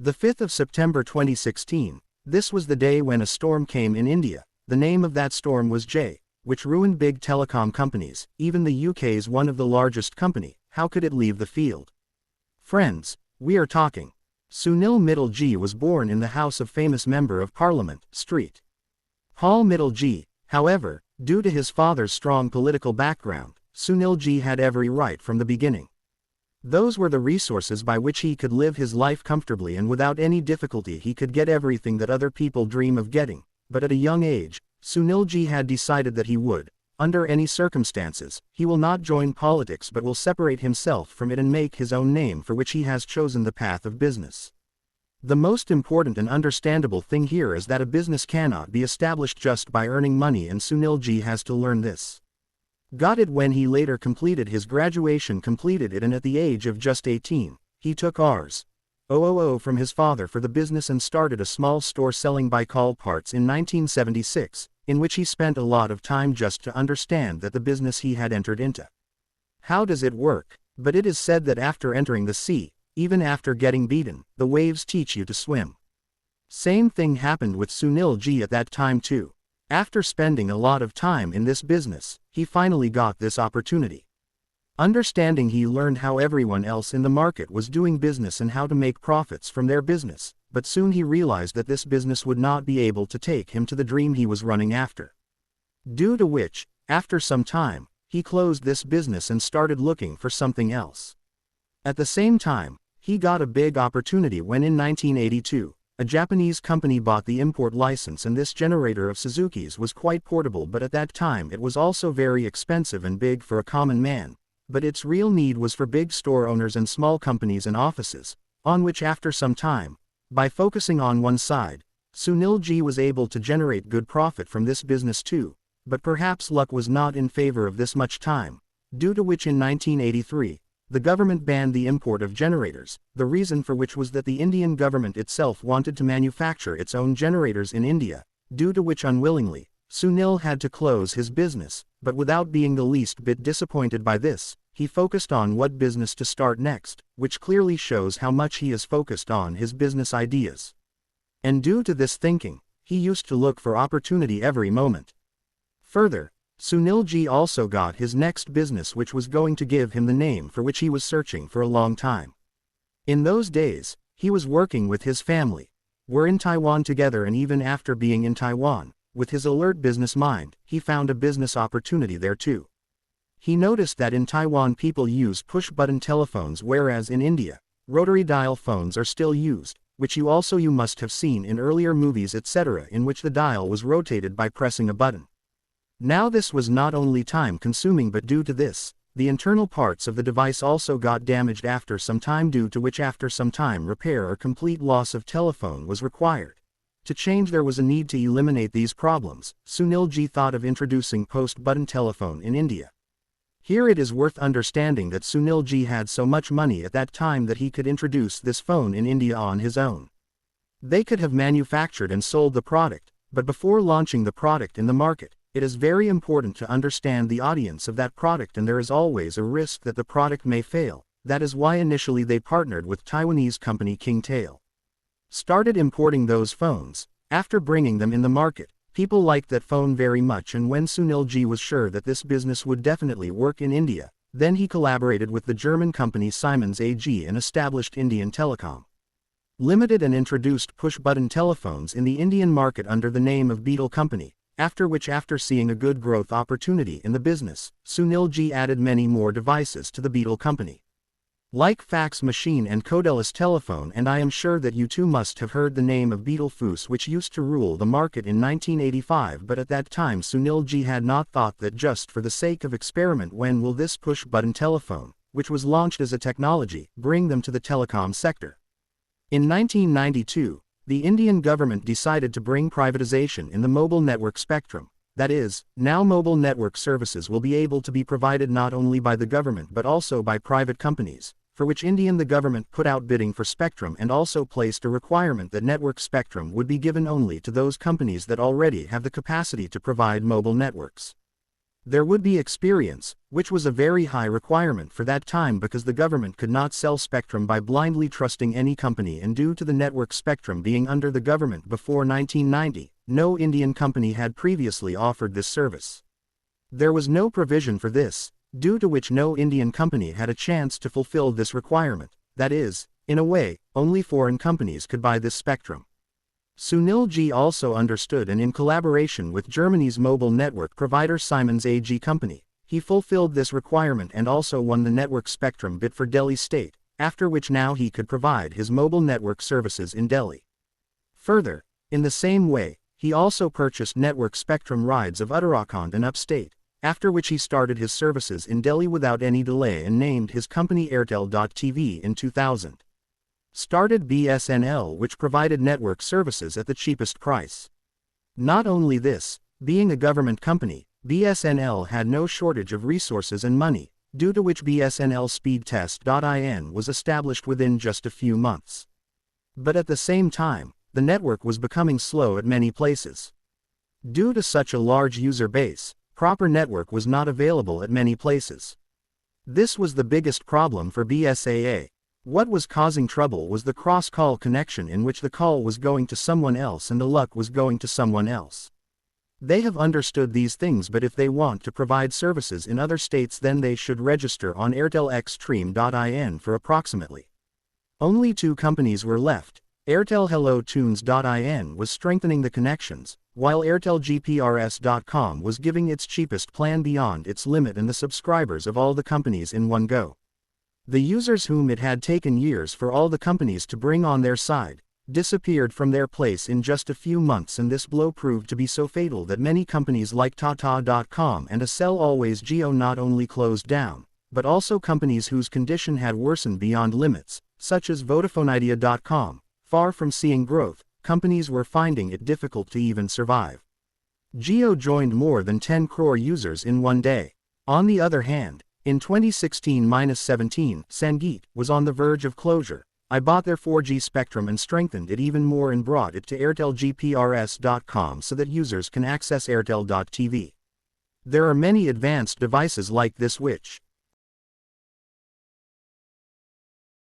The 5th of September 2016, this was the day when a storm came in India. The name of that storm was J, which ruined big telecom companies, even the UK's one of the largest company. How could it leave the field? Friends, we are talking. Sunil Mittalji was born in the house of famous Member of Parliament, St. Paul Mittalji. However, due to his father's strong political background, Sunilji had every right from the beginning. Those were the resources by which he could live his life comfortably, and without any difficulty he could get everything that other people dream of getting. But at a young age, Sunilji had decided that he would, under any circumstances, he will not join politics but will separate himself from it and make his own name, for which he has chosen the path of business. The most important and understandable thing here is that a business cannot be established just by earning money, and Sunilji has to learn this. Got it when he later completed his graduation, and at the age of just 18, he took Rs. 000 from his father for the business and started a small store selling bike parts in 1976, in which he spent a lot of time just to understand that the business he had entered into. How does it work? But it is said that after entering the sea, even after getting beaten, the waves teach you to swim. Same thing happened with Sunilji at that time too. After spending a lot of time in this business, he finally got this opportunity. Understanding, he learned how everyone else in the market was doing business and how to make profits from their business, but soon he realized that this business would not be able to take him to the dream he was running after. Due to which, after some time, he closed this business and started looking for something else. At the same time, he got a big opportunity when in 1982, a Japanese company bought the import license, and this generator of Suzuki's was quite portable, but at that time it was also very expensive and big for a common man. But its real need was for big store owners and small companies and offices, on which after some time, by focusing on one side, Sunilji was able to generate good profit from this business too, but perhaps luck was not in favor of this much time, due to which in 1983, the government banned the import of generators, the reason for which was that the Indian government itself wanted to manufacture its own generators in India, due to which unwillingly, Sunil had to close his business, but without being the least bit disappointed by this, he focused on what business to start next, which clearly shows how much he is focused on his business ideas. And due to this thinking, he used to look for opportunity every moment. Further, Sunilji also got his next business, which was going to give him the name for which he was searching for a long time. In those days, he was working with his family, were in Taiwan together, and even after being in Taiwan, with his alert business mind, he found a business opportunity there too. He noticed that in Taiwan people use push-button telephones, whereas in India, rotary dial phones are still used, which you must have seen in earlier movies etc., in which the dial was rotated by pressing a button. Now this was not only time-consuming, but due to this, the internal parts of the device also got damaged after some time, due to which after some time repair or complete loss of telephone was required. To change, there was a need to eliminate these problems. Sunilji thought of introducing post-button telephone in India. Here it is worth understanding that Sunilji had so much money at that time that he could introduce this phone in India on his own. They could have manufactured and sold the product, but before launching the product in the market, it is very important to understand the audience of that product, and there is always a risk that the product may fail. That is why initially they partnered with Taiwanese company Kingtail. Started importing those phones. After bringing them in the market, people liked that phone very much, and when Sunilji was sure that this business would definitely work in India, then he collaborated with the German company Siemens AG and established Indian Telecom Limited and introduced push-button telephones in the Indian market under the name of Beetle Company. After which, after seeing a good growth opportunity in the business, Sunilji added many more devices to the Beetle Company, like fax machine and cordless telephone, and I am sure that you too must have heard the name of Beetle Foos, which used to rule the market in 1985, but at that time Sunilji had not thought that just for the sake of experiment, when will this push-button telephone, which was launched as a technology, bring them to the telecom sector. In 1992, the Indian government decided to bring privatization in the mobile network spectrum. That is, now mobile network services will be able to be provided not only by the government but also by private companies, for which the government put out bidding for spectrum and also placed a requirement that network spectrum would be given only to those companies that already have the capacity to provide mobile networks. There would be experience, which was a very high requirement for that time because the government could not sell spectrum by blindly trusting any company, and due to the network spectrum being under the government before 1990, no Indian company had previously offered this service. There was no provision for this, due to which no Indian company had a chance to fulfill this requirement. That is, in a way, only foreign companies could buy this spectrum. Sunil G also understood, and in collaboration with Germany's mobile network provider Siemens AG company, he fulfilled this requirement and also won the network spectrum bit for Delhi state, after which now he could provide his mobile network services in Delhi. Further, in the same way, he also purchased network spectrum rights of Uttarakhand and upstate, after which he started his services in Delhi without any delay and named his company Airtel.TV in 2000. Started BSNL, which provided network services at the cheapest price. Not only this, being a government company, BSNL had no shortage of resources and money, due to which BSNL Speedtest.in was established within just a few months. But at the same time, the network was becoming slow at many places. Due to such a large user base, proper network was not available at many places. This was the biggest problem for BSAA. What was causing trouble was the cross-call connection, in which the call was going to someone else and the luck was going to someone else. They have understood these things, but if they want to provide services in other states, then they should register on airtelxstream.in for approximately. Only 2 companies were left. Airtel HelloTunes.in was strengthening the connections, while AirtelGPRS.com was giving its cheapest plan beyond its limit and the subscribers of all the companies in one go. The users whom it had taken years for all the companies to bring on their side, disappeared from their place in just a few months, and this blow proved to be so fatal that many companies like Tata.com and Accel Always Jio not only closed down, but also companies whose condition had worsened beyond limits, such as VodafoneIdea.com. Far from seeing growth, companies were finding it difficult to even survive. Jio joined more than 10 crore users in one day. On the other hand, in 2016-17, Sangeet was on the verge of closure. I bought their 4G spectrum and strengthened it even more and brought it to AirtelGPRS.com so that users can access Airtel.TV. There are many advanced devices like this which